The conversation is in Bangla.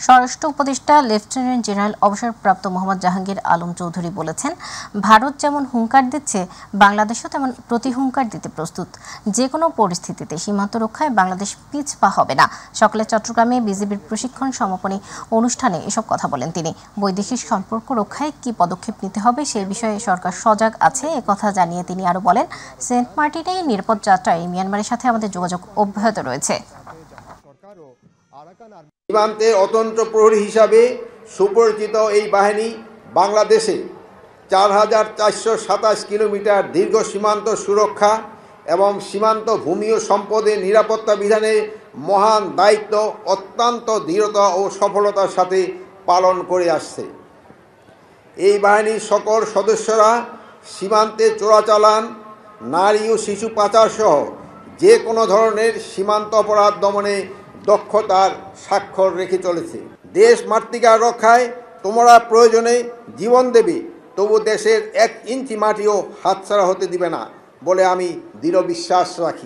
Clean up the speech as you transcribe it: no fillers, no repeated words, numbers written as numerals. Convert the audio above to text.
স্বরাষ্ট্র উপদেষ্টা লেফটেন্যান্ট জেনারেল অবসরপ্রাপ্ত মোহাম্মদ জাহাঙ্গীর আলম চৌধুরী বলেছেন, ভারত যেমন হুঙ্কার দিচ্ছে, বাংলাদেশও তেমন প্রতিহুঙ্কার দিতে প্রস্তুত। যে কোনো পরিস্থিতিতে সীমান্ত রক্ষায় বাংলাদেশ পিছপা হবে না। সকালে চট্টগ্রামে বিজিবির প্রশিক্ষণ সমাপনী অনুষ্ঠানে এসব কথা বলেন তিনি। বৈদেশিক সম্পর্ক রক্ষায় কী পদক্ষেপ নিতে হবে সে বিষয়ে সরকার সজাগ আছে, একথা জানিয়ে তিনি আরও বলেন, সেন্ট মার্টিনে নিরাপদ যাত্রায় মিয়ানমারের সাথে আমাদের যোগাযোগ অব্যাহত রয়েছে। সীমান্তে অতন্ত্র প্রহরী হিসাবে সুপরিচিত এই বাহিনী বাংলাদেশে ৪,৪২৭ কিলোমিটার দীর্ঘ সীমান্ত সুরক্ষা এবং সীমান্ত ভূমি ও সম্পদের নিরাপত্তা বিধানে মহান দায়িত্ব অত্যন্ত দৃঢ়তা ও সফলতার সাথে পালন করে আসছে। এই বাহিনীর সকল সদস্যরা সীমান্তে চোরাচালান, নারী ও শিশু পাচার সহ যে কোনো ধরনের সীমান্ত অপরাধ দমনে দক্ষতার স্বাক্ষর রেখে চলেছে। দেশ মাতৃকার রক্ষায় তোমরা প্রয়োজনে জীবন দেবে, তবু দেশের ১ ইঞ্চি মাটিও হাতছাড়া হতে দিবে না বলে আমি দৃঢ় বিশ্বাস রাখি।